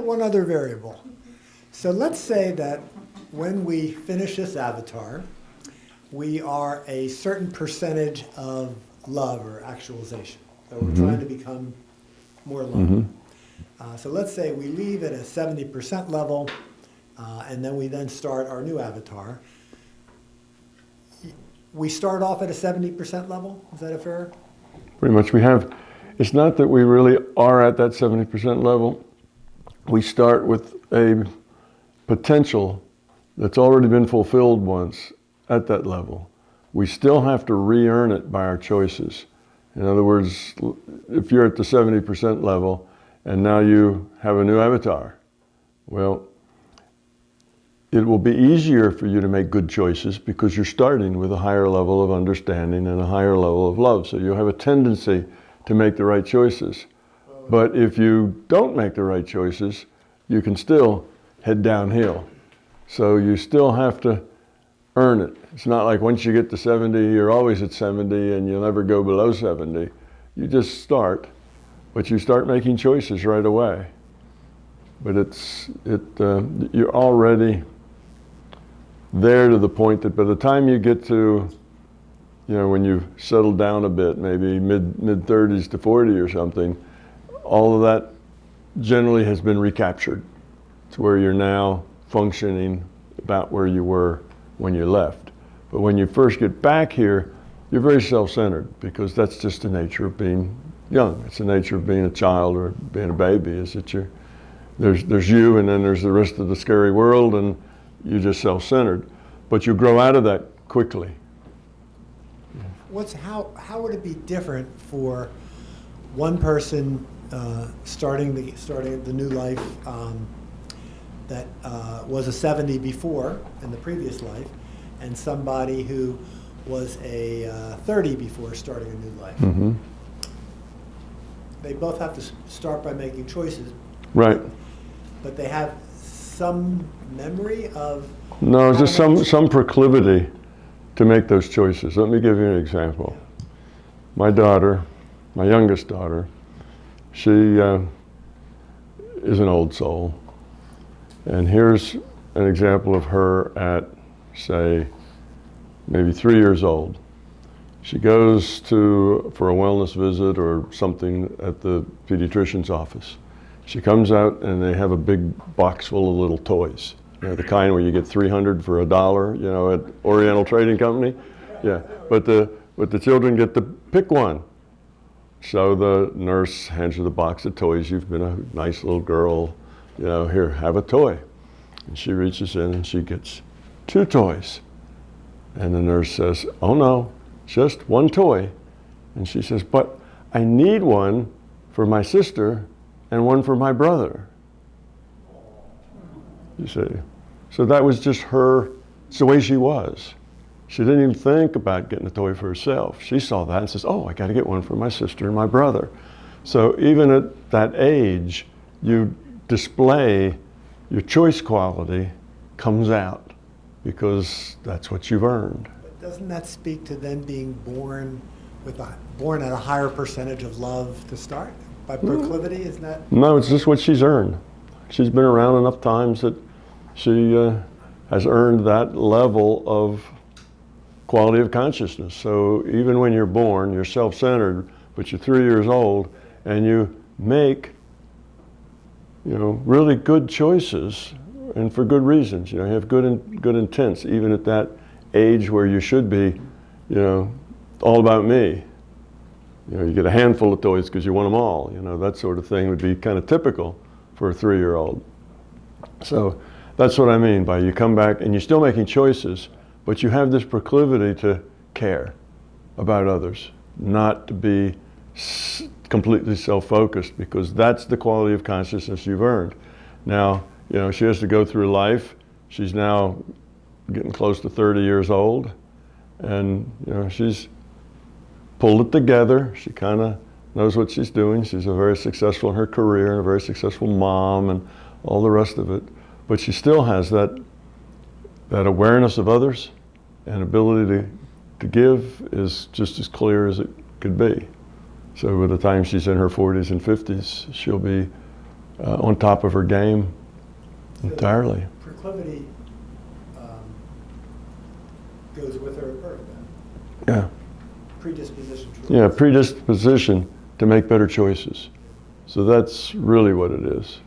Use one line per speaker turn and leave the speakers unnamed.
one other variable. So let's say that when we finish this avatar, we are a certain percentage of love or actualization. So we're trying to become more loving. So let's say we leave at a 70% level, and then we then start our new avatar. We start off at a 70% level? Is that a fair?
Pretty much we have. It's not that we really are at that 70% level. We start with a potential that's already been fulfilled once at that level. We still have to re-earn it by our choices. In other words, if you're at the 70% level and now you have a new avatar, well, it will be easier for you to make good choices because you're starting with a higher level of understanding and a higher level of love. So you'll have a tendency to make the right choices. But if you don't make the right choices, you can still head downhill. So you still have to earn it. It's not like once you get to 70, you're always at 70 and you'll never go below 70. You just start, but you start making choices right away. But you're already there to the point that by the time you get to, when you've settled down a bit, maybe mid-30s to 40 or something, all of that generally has been recaptured to where you're now functioning about where you were when you left. But when you first get back here, you're very self-centered because that's just the nature of being young. It's the nature of being a child or being a baby, is that there's you and then there's the rest of the scary world and you're just self-centered. But you grow out of that quickly.
How would it be different for one person starting the new life that was a 70 before in the previous life, and somebody who was a 30 before starting a new life? They both have to start by making choices.
Right.
But they have some memory of...
No, just some proclivity to make those choices. Let me give you an example. My daughter, my youngest daughter, she is an old soul. And here's an example of her at, say, maybe 3 years old. She goes for a wellness visit or something at the pediatrician's office. She comes out and they have a big box full of little toys. The kind where you get 300 for $1, at Oriental Trading Company. Yeah, but the children get to pick one. So the nurse hands her the box of toys. You've been a nice little girl, here, have a toy. And she reaches in and she gets 2 toys. And the nurse says, oh no, just 1 toy. And she says, but I need one for my sister and one for my brother. You see, so that was just her, it's the way she was. She didn't even think about getting a toy for herself. She saw that and says, oh, I gotta get one for my sister and my brother. So even at that age, you display your choice quality comes out because that's what you've earned.
But doesn't that speak to them being born at a higher percentage of love to start? By proclivity, isn't that?
No, it's just what she's earned. She's been around enough times that she has earned that level of quality of consciousness. So even when you're born, you're self-centered, but you're 3 years old, and you make, really good choices, and for good reasons. You have good intents, even at that age where you should be, all about me. You get a handful of toys because you want them all. That sort of thing would be kind of typical for a 3-year-old. So that's what I mean by you come back and you're still making choices, but you have this proclivity to care about others, not to be completely self-focused, because that's the quality of consciousness you've earned. Now, she has to go through life. She's now getting close to 30 years old, and she's pulled it together. She kind of knows what she's doing. She's very successful in her career and a very successful mom and all the rest of it. But she still has that awareness of others and ability to give is just as clear as it could be. So by the time she's in her 40s and 50s, she'll be on top of her game
So
entirely.
Proclivity goes with her at birth then?
Yeah.
Predisposition to
Yeah, predisposition to make better choices. So that's really what it is.